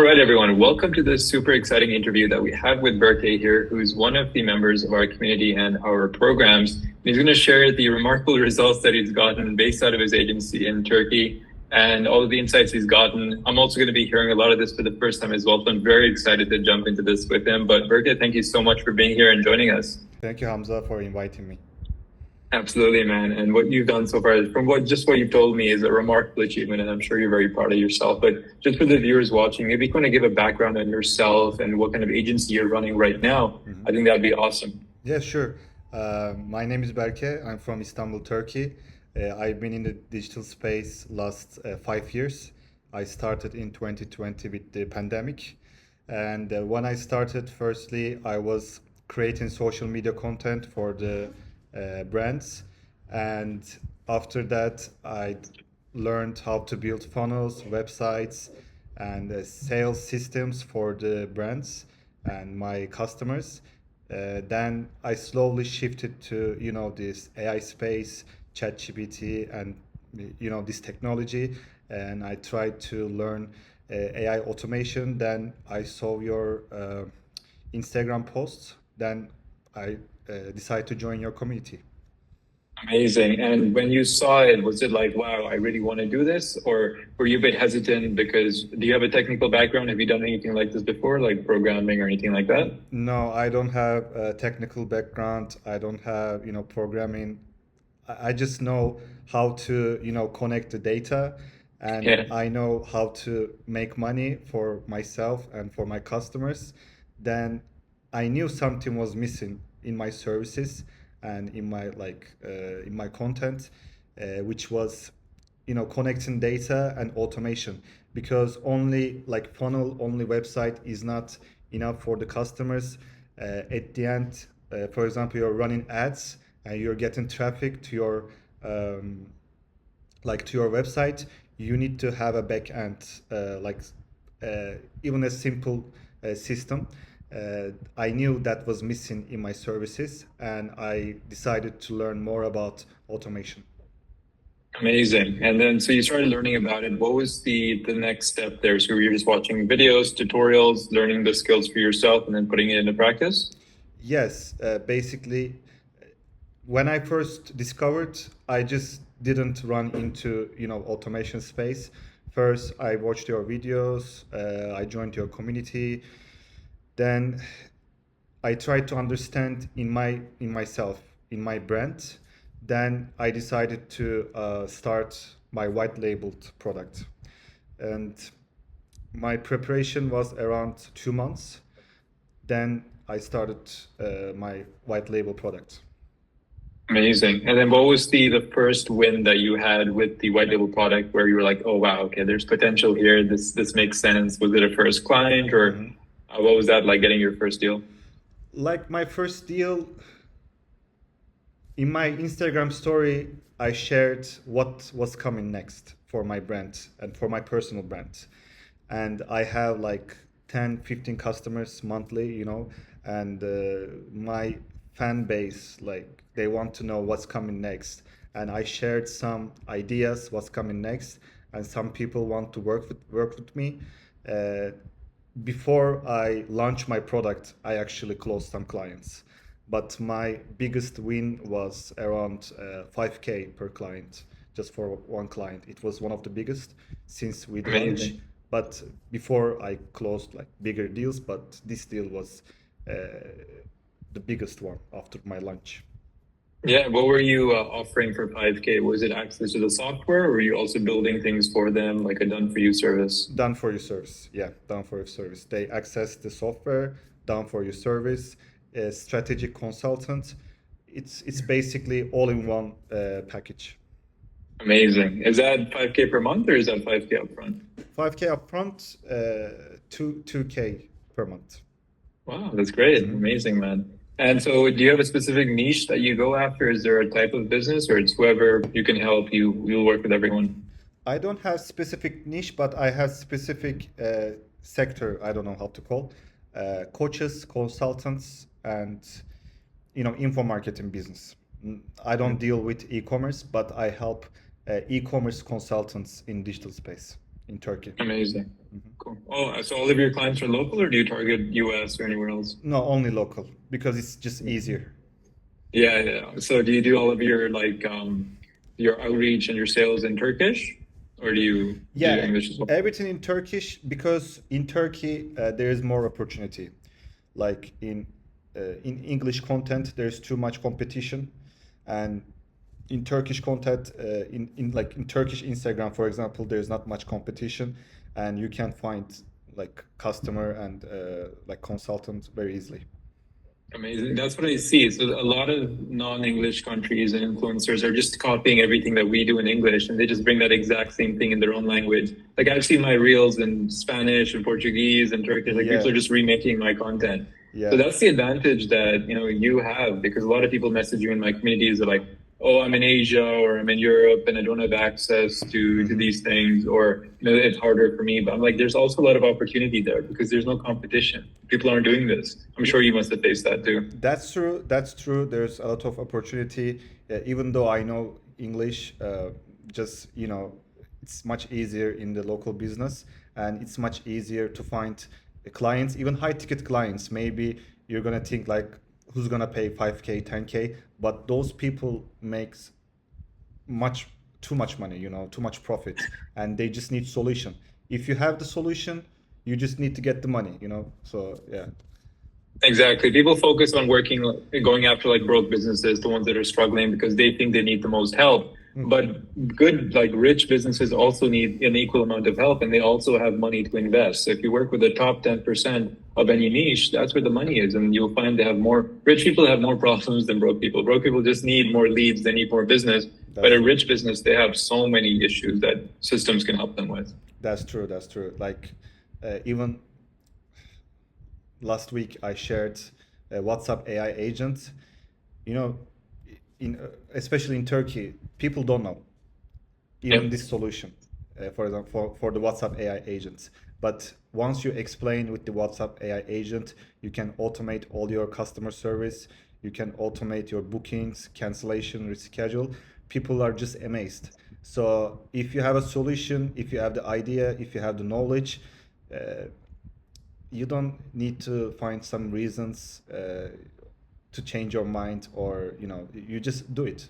All right, everyone. Welcome to this super exciting interview that we have with Berke here, who's one of the members of our community and our programs. He's going to share the remarkable results that he's gotten based out of his agency in Turkey and all of the insights he's gotten. I'm also going to be hearing a lot of this for the first time as well, so I'm very excited to jump into this with him. But Berke, thank you so much for being here and joining us. Thank you, Hamza, for inviting me. Absolutely, man. And what you've done so far, from what you've told me, is a remarkable achievement, and I'm sure you're very proud of yourself. But just for the viewers watching, maybe you want to give a background on yourself and what kind of agency you're running right now. I think that'd be awesome. Yeah, sure. My name is Berke. I'm from Istanbul, Turkey. I've been in the digital space last 5 years. I started in 2020 with the pandemic. And when I started, firstly, I was creating social media content for the brands, and after that I learned how to build funnels, websites, and sales systems for the brands and my customers. Then I slowly shifted to this AI space, ChatGPT, and this technology, and I tried to learn AI automation. Then I saw your Instagram posts. Then I decided to join your community. Amazing. And when you saw it, was it like, wow, I really want to do this? Or were you a bit hesitant because do you have a technical background? Have you done anything like this before, like programming or anything like that? No, I don't have a technical background. I don't have, programming. I just know how to, connect the data, and Yeah. I know how to make money for myself and for my customers. Then I knew something was missing in my services and in my in my content, which was connecting data and automation, because only like funnel, only website is not enough for the customers. At the end, for example, you're running ads and you're getting traffic to your to your website. You need to have a back end, even a simple system. I knew that was missing in my services, and I decided to learn more about automation. Amazing. And then, so you started learning about it. What was the next step there? So you're just watching videos, tutorials, learning the skills for yourself, and then putting it into practice? Yes, basically, when I first discovered, I just didn't run into automation space. First, I watched your videos, I joined your community. Then I tried to understand in myself, in my brand. Then I decided to start my white labeled product, and my preparation was around 2 months. Then I started my white label product. Amazing. And then what was the first win that you had with the white label product where you were like, oh, wow, okay, there's potential here. This makes sense. Was it a first client, or what was that like, getting your first deal? Like my first deal, in my Instagram story, I shared what was coming next for my brand and for my personal brand. And I have like 10, 15 customers monthly, and my fan base, like they want to know what's coming next. And I shared some ideas, what's coming next, and some people want to work with me. Uh, Before I launch my product, I actually closed some clients. But my biggest win was around 5K per client, just for one client. It was one of the biggest since we launched. Amazing. But before I closed like bigger deals, but this deal was uh, the biggest one after my launch. Yeah. What were you offering for 5K? Was it access to the software, or were you also building things for them, like a done for you service? Done for you service. Yeah, done for you service. They access the software, done for you service, a strategic consultant. It's basically all in one package. Amazing. Is that 5K per month, or is that 5K upfront? 5K upfront, 2K per month. Wow, that's great. Amazing, man. And so do you have a specific niche that you go after? Is there a type of business, or it's whoever you can help, you'll work with everyone? I don't have specific niche, but I have specific sector. I don't know how to call coaches, consultants, and info marketing business. I don't deal with e-commerce, but I help e-commerce consultants in digital space, in Turkey. Amazing. Cool. Oh, so all of your clients are local, or do you target US or anywhere else? No, only local because it's just easier. Yeah. So do you do all of your your outreach and your sales in Turkish, or do you do English as well? Everything in Turkish because in Turkey there is more opportunity. Like in English content, there's too much competition, and in Turkish content, in Turkish Instagram, for example, there's not much competition, and you can find like customer and like consultants very easily. Amazing. That's what I see. So a lot of non-English countries and influencers are just copying everything that we do in English, and they just bring that exact same thing in their own language. Like I've seen my reels in Spanish and Portuguese and Turkish. Like people are just remaking my content. Yeah. So that's the advantage that you have, because a lot of people message you in my communities. They're like, "Oh, I'm in Asia or I'm in Europe and I don't have access to these things, or it's harder for me." But I'm like, there's also a lot of opportunity there because there's no competition. People aren't doing this. I'm sure you must have faced that too. That's true. That's true. There's a lot of opportunity. Even though I know English, just it's much easier in the local business, and it's much easier to find clients, even high ticket clients. Maybe you're gonna think like, who's gonna pay 5K, 10K? But those people makes too much money, too much profit, and they just need solution. If you have the solution, you just need to get the money, So yeah. Exactly. People focus on going after like broke businesses, the ones that are struggling, because they think they need the most help. But good, like rich businesses also need an equal amount of help, and they also have money to invest. So if you work with the top 10% of any niche, that's where the money is. And you'll find rich people have more problems than broke people. Broke people just need more leads, they need more business. But a rich business, they have so many issues that systems can help them with. That's true. Like even last week I shared a WhatsApp AI agent. Especially in Turkey, people don't know even this solution, for example, for the WhatsApp AI agents. But once you explain with the WhatsApp AI agent, you can automate all your customer service, you can automate your bookings, cancellation, reschedule. People are just amazed. So if you have a solution, if you have the idea, if you have the knowledge, you don't need to find some reasons to change your mind, or you just do it.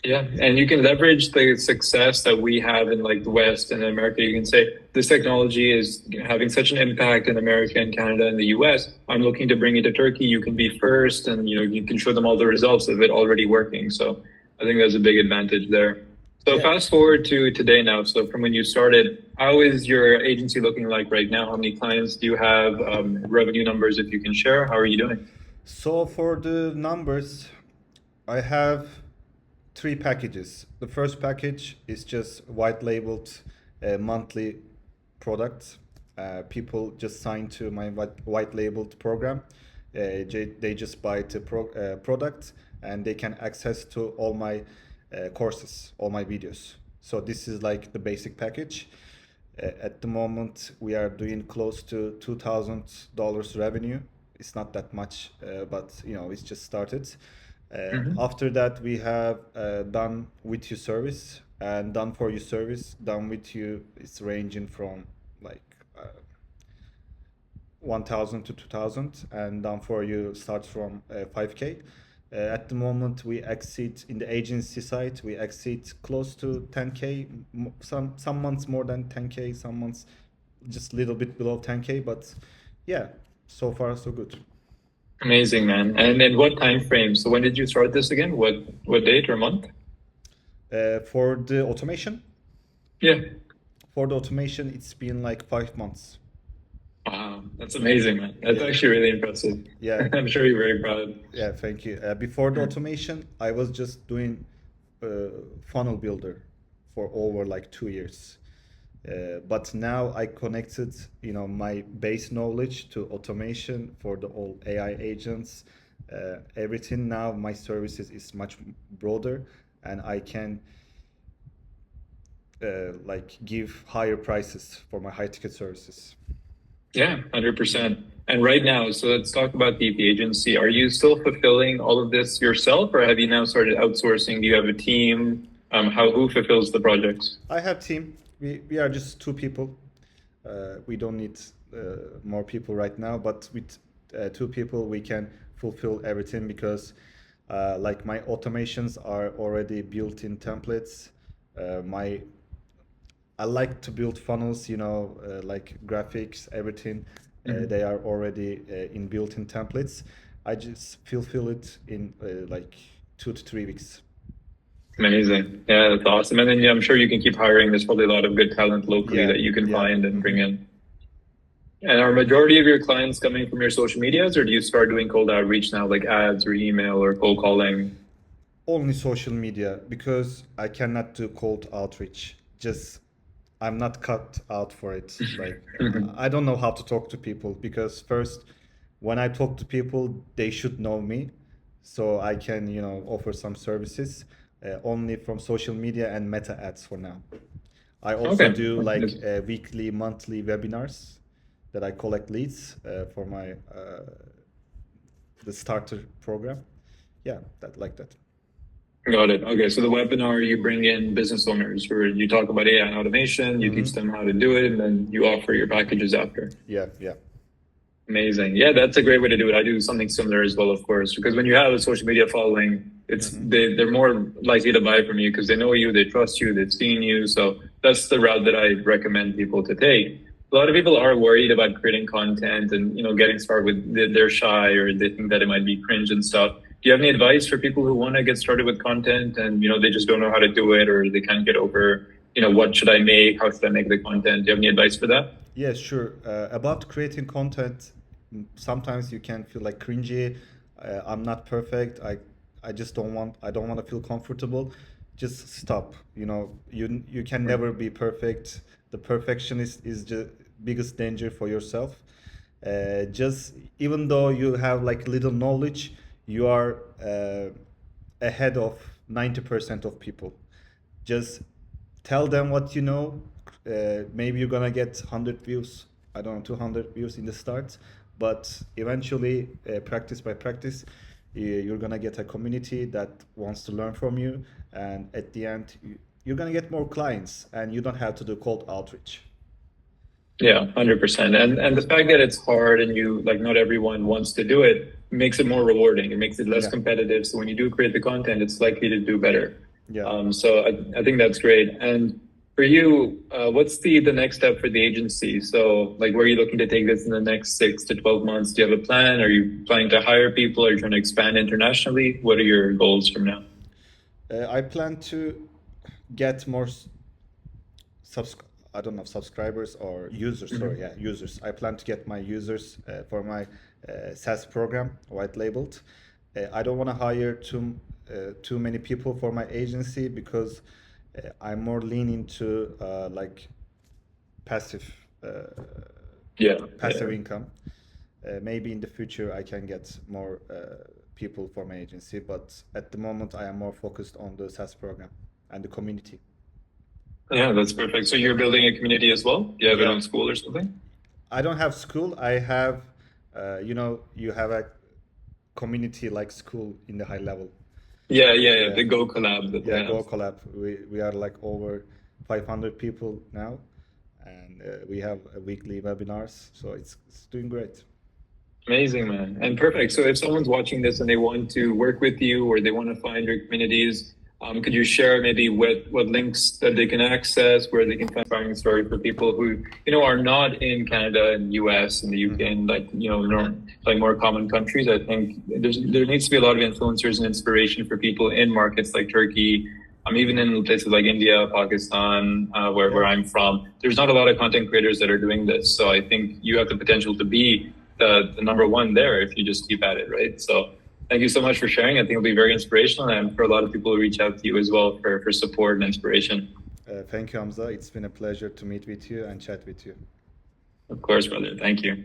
Yeah, and you can leverage the success that we have in like the West and America. You can say this technology is having such an impact in America and Canada and the US. I'm looking to bring it to Turkey. You can be first, and you can show them all the results of it already working. So I think there's a big advantage there. So fast forward to today now. So from when you started, how is your agency looking like right now? How many clients do you have? Revenue numbers, if you can share. How are you doing? So for the numbers, I have 3 packages. The first package is just white labeled monthly products. People just sign to my white labeled program. They just buy the product, and they can access to all my courses, all my videos. So this is like the basic package. At the moment, we are doing close to $2,000 revenue. It's not that much, but it's just started. After that, we have done with you service and done for you service. Done with you, it's ranging from like 1,000 to 2,000, and done for you starts from 5K. At the moment, we exceed in the agency side. We exceed close to 10K. Some months more than 10K. Some months just a little bit below 10K. But yeah. So far, so good. Amazing, man. And in what time frame? So when did you start this again? What date or month? For the automation? Yeah. For the automation, it's been like 5 months. Wow, that's amazing, man. That's actually really impressive. Yeah. I'm sure you're very proud. Yeah, thank you. Before the automation, I was just doing funnel builder for over like 2 years. But now I connected, my base knowledge to automation for the all AI agents, everything. Now my services is much broader, and I can like give higher prices for my high ticket services. Yeah, 100%. And right now, so let's talk about the agency. Are you still fulfilling all of this yourself, or have you now started outsourcing? Do you have a team? Who fulfills the projects? I have team. we are just two people. We don't need more people right now, but with two people we can fulfill everything because like my automations are already built in templates. My I like to build funnels, like graphics, everything. They are already in built-in templates. I just fulfill it in like 2 to 3 weeks. Amazing. Yeah, that's awesome. And then I'm sure you can keep hiring. There's probably a lot of good talent locally Yeah, that you can yeah. find and bring in. And are majority of your clients coming from your social medias, or do you start doing cold outreach now, like ads or email or cold calling? Only social media because I cannot do cold outreach. Just I'm not cut out for it. Like I don't know how to talk to people because first, when I talk to people, they should know me, so I can offer some services. Only from social media and meta ads for now. I also Okay. do like weekly, monthly webinars that I collect leads for my the starter program. Yeah, that like that. Got it. Okay. So the webinar, you bring in business owners where you talk about AI and automation, you teach them how to do it, and then you offer your packages after. Yeah. Amazing. Yeah, that's a great way to do it. I do something similar as well, of course, because when you have a social media following, they're more likely to buy from you because they know you, they trust you, they've seen you. So that's the route that I recommend people to take. A lot of people are worried about creating content and getting started with they're shy or they think that it might be cringe and stuff. Do you have any advice for people who want to get started with content and they just don't know how to do it or they can't get over what should I make? How should I make the content? Do you have any advice for that? Yeah, sure. About creating content, sometimes you can feel like cringy. I'm not perfect. I just don't want. I don't want to feel comfortable. Just stop. You can never be perfect. The perfectionist is the biggest danger for yourself. Just even though you have like little knowledge, you are ahead of 90% of people. Just tell them what you know. Maybe you're gonna get 100 views. I don't know, 200 views in the start, but eventually, practice by practice, you're gonna get a community that wants to learn from you, and at the end, you're gonna get more clients, and you don't have to do cold outreach. Yeah, 100%. And the fact that it's hard and not everyone wants to do it makes it more rewarding. It makes it less competitive. So when you do create the content, it's likely to do better. Yeah. So I think that's great. And for you, what's the next step for the agency? So where are you looking to take this in the next 6 to 12 months? Do you have a plan? Are you planning to hire people? Are you trying to expand internationally? What are your goals from now? I plan to get more I don't know, subscribers or users. Sorry, yeah, users. I plan to get my users for my SaaS program, white labeled. I don't want to hire too many people for my agency because I'm more leaning to like passive income. Maybe in the future I can get more people for my agency, but at the moment I am more focused on the SaaS program and the community. Yeah, that's perfect. So you're building a community as well? Do you have your own school or something? I don't have school. I have, you have a community like school in the high level. Yeah. The Go Collab. Go Collab. We are like over 500 people now, and we have weekly webinars, so it's doing great. Amazing, man. And perfect. So if someone's watching this and they want to work with you or they want to find your communities, could you share maybe what links that they can access, where they can find inspiring story for people who, are not in Canada and US and the UK and more common countries? I think there needs to be a lot of influencers and inspiration for people in markets like Turkey, even in places like India, Pakistan, where I'm from. There's not a lot of content creators that are doing this. So I think you have the potential to be the number one there if you just keep at it, right? So thank you so much for sharing. I think it'll be very inspirational and for a lot of people who reach out to you as well for support and inspiration. Thank you, Hamza. It's been a pleasure to meet with you and chat with you. Of course, brother. Thank you.